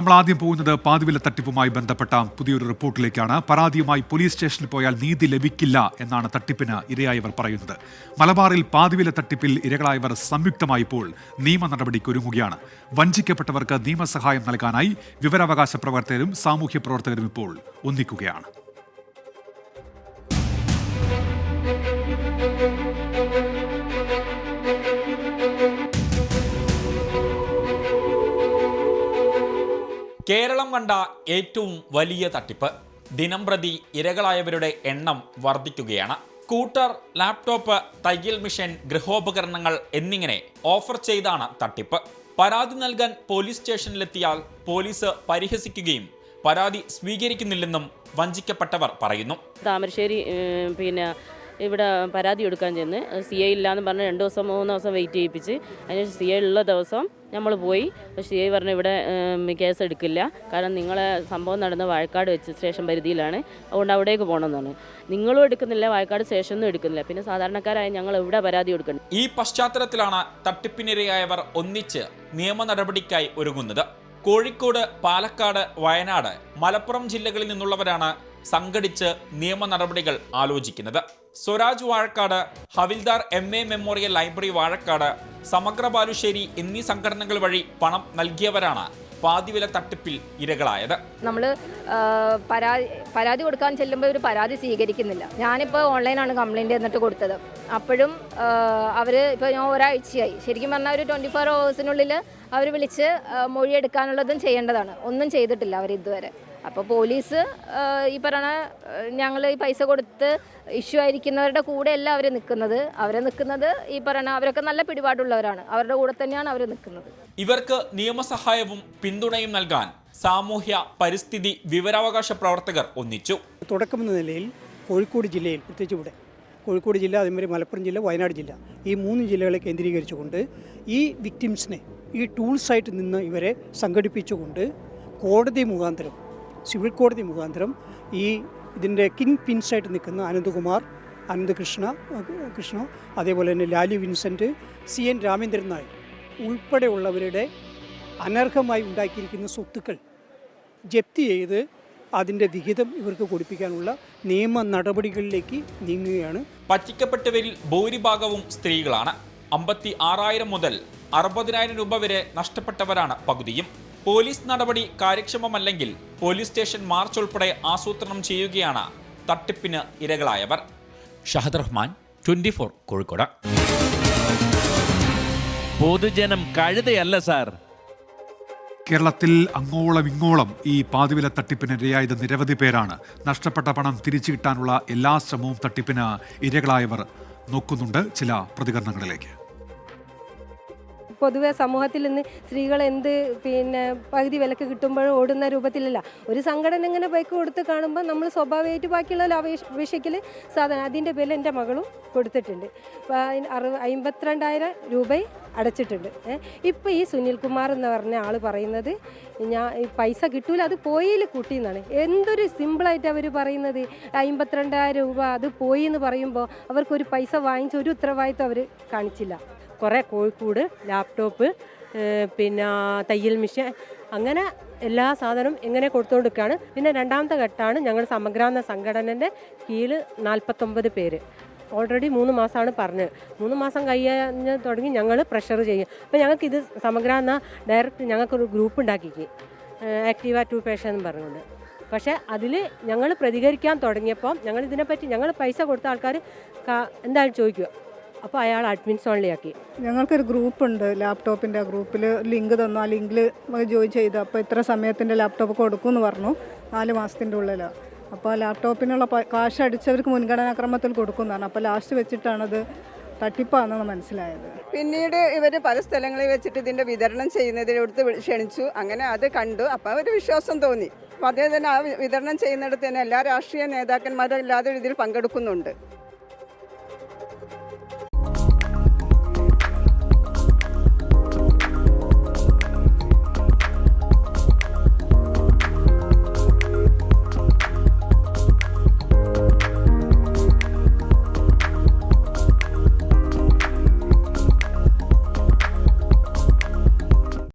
നമ്മൾ ആദ്യം പോകുന്നത് പാതിവില തട്ടിപ്പുമായി ബന്ധപ്പെട്ട പുതിയൊരു റിപ്പോർട്ടിലേക്കാണ്. പരാതിയുമായി പോലീസ് സ്റ്റേഷനിൽ പോയാൽ നീതി ലഭിക്കില്ല എന്നാണ് തട്ടിപ്പിന് ഇരയായവർ പറയുന്നത്. മലബാറിൽ പാതിവില തട്ടിപ്പിൽ ഇരകളായവർ സംയുക്തമായപ്പോൾ നിയമ നടപടിക്കൊരുങ്ങുകയാണ്. വഞ്ചിക്കപ്പെട്ടവർക്ക് നിയമസഹായം നൽകാനായി വിവരാവകാശ പ്രവർത്തകരും സാമൂഹ്യ പ്രവർത്തകരും ഇപ്പോൾ ഒന്നിക്കുകയാണ്. കേരളം കണ്ട ഏറ്റവും വലിയ തട്ടിപ്പ്. ദിനംപ്രതി ഇരകളായവരുടെ എണ്ണം വർദ്ധിക്കുകയാണ്. സ്കൂട്ടർ, ലാപ്ടോപ്പ്, തയ്യൽ മെഷീൻ, ഗൃഹോപകരണങ്ങൾ എന്നിങ്ങനെ ഓഫർ ചെയ്താണ് തട്ടിപ്പ്. പരാതി നൽകാൻ പോലീസ് സ്റ്റേഷനിലെത്തിയാൽ പോലീസ് പരിഹസിക്കുകയും പരാതി സ്വീകരിക്കുന്നില്ലെന്നും വഞ്ചിക്കപ്പെട്ടവർ പറയുന്നു. താമരശ്ശേരി ഇവിടെ പരാതി എടുക്കാൻ ചെന്ന് CI ഇല്ലയെന്ന് പറഞ്ഞ് 2 ദിവസം 3 ദിവസം വെയിറ്റ് ചെയ്യിപ്പിച്ച് അതിനുശേഷം CI ഉള്ള ദിവസം നമ്മൾ പോയി. CI പറഞ്ഞ് ഇവിടെ കേസ് എടുക്കില്ല, കാരണം നിങ്ങളെ സംഭവം നടന്ന വാഴക്കാട് വെച്ച് സ്റ്റേഷൻ പരിധിയിലാണ്, അതുകൊണ്ട് അവിടേക്ക് പോകണമെന്നാണ്. നിങ്ങളും എടുക്കുന്നില്ല, വാഴക്കാട് സ്റ്റേഷനും എടുക്കുന്നില്ല, പിന്നെ സാധാരണക്കാരായ ഞങ്ങൾ എവിടെ പരാതി കൊടുക്കണം. ഈ പശ്ചാത്തലത്തിലാണ് തട്ടിപ്പിനിരയായവർ ഒന്നിച്ച് നിയമ നടപടിക്കായി ഒരുങ്ങുന്നത്. കോഴിക്കോട്, പാലക്കാട്, വയനാട്, മലപ്പുറം ജില്ലകളിൽ നിന്നുള്ളവരാണ് സംഘടിച്ച് നിയമ നടപടികൾ ആലോചിക്കുന്നത്. സ്വരാജ് വാഴക്കാട്, ഹവിൽദാർ MA മെമ്മോറിയൽ ലൈബ്രറി വാഴക്കാട്, സമഗ്ര ബാലുശ്ശേരി എന്നീ സംഘടനകൾ വഴി പണം നൽകിയവരാണ് പാതിവില തട്ടിപ്പിൽ ഇരകളായത്. നമ്മൾ പരാതി കൊടുക്കാൻ ചെല്ലുമ്പോൾ ഒരു പരാതി സ്വീകരിക്കുന്നില്ല. ഞാനിപ്പോൾ ഓൺലൈനാണ് കംപ്ലയിൻറ്റ് എന്നിട്ട് കൊടുത്തത്. അപ്പോഴും അവർ ഇപ്പോൾ ഞാൻ ഒരാഴ്ചയായി, ശരിക്കും പറഞ്ഞാൽ ഒരു 24 hours അവർ വിളിച്ച് മൊഴിയെടുക്കാനുള്ളതും ചെയ്യേണ്ടതാണ്. ഒന്നും ചെയ്തിട്ടില്ല അവർ ഇതുവരെ. അപ്പോൾ പോലീസ് ഈ പറയുന്ന ഞങ്ങൾ ഈ പൈസ കൊടുത്ത് ഇഷ്യൂ ആയിരിക്കുന്നവരുടെ കൂടെ അല്ല അവർ നിൽക്കുന്നത്. ഈ പറയുന്ന അവരൊക്കെ നല്ല പിടിപാടുള്ളവരാണ്, അവരുടെ കൂടെ തന്നെയാണ് അവർ നിൽക്കുന്നത്. ഇവർക്ക് നിയമസഹായവും പിന്തുണയും നൽകാൻ സാമൂഹ്യ പരിസ്ഥിതി വിവരാവകാശ പ്രവർത്തകർ ഒന്നിച്ചു. തുടക്കമെന്ന നിലയിൽ കോഴിക്കോട് ജില്ലയിൽ, പ്രത്യേകിച്ച് ഇവിടെ കോഴിക്കോട് ജില്ല, അതേമാതിരി മലപ്പുറം ജില്ല, വയനാട് ജില്ല, ഈ 3 ജില്ലകളെ കേന്ദ്രീകരിച്ചുകൊണ്ട് ഈ വിക്ടിംസിനെ ഈ ടൂൾസായിട്ട് നിന്ന് ഇവരെ സംഘടിപ്പിച്ചുകൊണ്ട് കോടതി മുഖാന്തരം, സിവിൽ കോടതി മുഖാന്തരം ഇതിൻ്റെ കിങ് പിൻസായിട്ട് നിൽക്കുന്ന അനന്തകുമാർ, കൃഷ്ണ, അതേപോലെ തന്നെ ലാലി വിൻസെൻറ്റ്, CN രാമേന്ദ്രൻ നായർ ഉൾപ്പെടെയുള്ളവരുടെ അനർഹമായി ഉണ്ടാക്കിയിരിക്കുന്ന സ്വത്തുക്കൾ ജപ്തി ചെയ്ത് അതിൻ്റെ വിഹിതം ഇവർക്ക് കൊടുപ്പിക്കാനുള്ള നിയമ നടപടികളിലേക്ക് നീങ്ങുകയാണ്. പറ്റിക്കപ്പെട്ടവരിൽ ഭൂരിഭാഗവും സ്ത്രീകളാണ്. 56,000 മുതൽ 60,000 രൂപ വരെ നഷ്ടപ്പെട്ടവരാണ് പകുതിയും. പോലീസ് നടപടി കാര്യക്ഷമമല്ലെങ്കിൽ പോലീസ് സ്റ്റേഷൻ മാർച്ച് ഉൾപ്പെടെ ആസൂത്രണം ചെയ്യുകയാണ് തട്ടിപ്പിന് ഇരകളായവർ. ഷഹദ് റഹ്മാൻ, 24 കോഴിക്കോട്. പൊതുജനം കഴുതയല്ല സാർ. കേരളത്തിൽ അങ്ങോളം ഇങ്ങോളം ഈ പാതിവില തട്ടിപ്പിനിരയായത് നിരവധി പേരാണ്. നഷ്ടപ്പെട്ട പണം തിരിച്ചു കിട്ടാനുള്ള എല്ലാ ശ്രമവും തട്ടിപ്പിന് ഇരകളായവർ നോക്കുന്നുണ്ട്. ചില പ്രതികരണങ്ങളിലേക്ക്. പൊതുവെ സമൂഹത്തിൽ നിന്ന് സ്ത്രീകൾ പകുതി വിലക്ക് കിട്ടുമ്പോഴും ഓടുന്ന രൂപത്തിലല്ല. ഒരു സംഘടന ഇങ്ങനെ ബൈക്ക് കൊടുത്ത് കാണുമ്പോൾ നമ്മൾ സ്വാഭാവികമായിട്ട് ബാക്കിയുള്ള അപേക്ഷിക്കൽ സാധനം അതിൻ്റെ പേരിൽ എൻ്റെ മകളും കൊടുത്തിട്ടുണ്ട്. 52,000 രൂപ അടച്ചിട്ടുണ്ട്. ഇപ്പോൾ ഈ സുനിൽകുമാർ എന്ന് പറഞ്ഞ ആൾ പറയുന്നത് ഈ പൈസ കിട്ടൂല, അത് പോയിൽ കൂട്ടി എന്നാണ്. എന്തൊരു സിമ്പിളായിട്ട് അവർ പറയുന്നത്. 52,000 രൂപ അത് പോയി എന്ന് പറയുമ്പോൾ അവർക്കൊരു പൈസ വാങ്ങിച്ച ഒരു ഉത്തരവാദിത്വം അവർ കാണിച്ചില്ല. കുറേ കോഴിക്കോട് ലാപ്ടോപ്പ്, തയ്യൽ മെഷീൻ, അങ്ങനെ എല്ലാ സാധനവും എങ്ങനെ കൊടുത്തുകൊണ്ടിരിക്കുകയാണ്. പിന്നെ രണ്ടാമത്തെ ഘട്ടമാണ് ഞങ്ങൾ സമഗ്ര എന്ന സംഘടനൻ്റെ കീഴിൽ 49 പേര്. ഓൾറെഡി 3 മാസമാണ് പറഞ്ഞത്. 3 മാസം കഴിഞ്ഞ് തുടങ്ങി ഞങ്ങൾ പ്രഷർ ചെയ്യും. അപ്പോൾ ഞങ്ങൾക്ക് ഇത് സമഗ്ര എന്ന ഡയറക്റ്റ് ഞങ്ങൾക്കൊരു ഗ്രൂപ്പ് ഉണ്ടാക്കിക്ക്, ആക്റ്റീവ 2 പേഷൻ എന്ന് പറഞ്ഞുകൊണ്ട്. പക്ഷേ അതിൽ ഞങ്ങൾ പ്രതികരിക്കാൻ തുടങ്ങിയപ്പോൾ ഞങ്ങൾ പൈസ കൊടുത്ത ആൾക്കാർ എന്തായാലും ചോദിക്കുക. അപ്പോൾ അയാൾ അഡ്മിൻസ് ഓൺലി ആക്കി. ഞങ്ങൾക്കൊരു ഗ്രൂപ്പുണ്ട്, ലാപ്ടോപ്പിൻ്റെ. ആ ഗ്രൂപ്പിൽ ലിങ്ക് തന്നു. ആ ലിങ്കിൽ ജോയിൻ ചെയ്ത് അപ്പോൾ ഇത്ര സമയത്തിൻ്റെ ലാപ്ടോപ്പ് കൊടുക്കുമെന്ന് പറഞ്ഞു, 4 മാസത്തിൻ്റെ ഉള്ളിലാണ്. അപ്പോൾ ലാപ്ടോപ്പിനുള്ള കാശ് അടിച്ചവർക്ക് മുൻഗണനാക്രമത്തിൽ കൊടുക്കുന്നതാണ്. അപ്പോൾ ലാസ്റ്റ് വെച്ചിട്ടാണത് തട്ടിപ്പാണെന്ന് മനസ്സിലായത്. പിന്നീട് ഇവർ പല സ്ഥലങ്ങളിൽ വെച്ചിട്ട് ഇതിൻ്റെ വിതരണം ചെയ്യുന്നതിനടുത്ത് ക്ഷണിച്ചു. അങ്ങനെ അത് കണ്ടു. അപ്പോൾ ഒരു വിശ്വാസം തോന്നി. അപ്പോൾ അതേ തന്നെ ആ വിതരണം ചെയ്യുന്നിടത്ത് തന്നെ എല്ലാ രാഷ്ട്രീയ നേതാക്കന്മാരും എല്ലാവരും ഇതിൽ പങ്കെടുക്കുന്നുണ്ട്.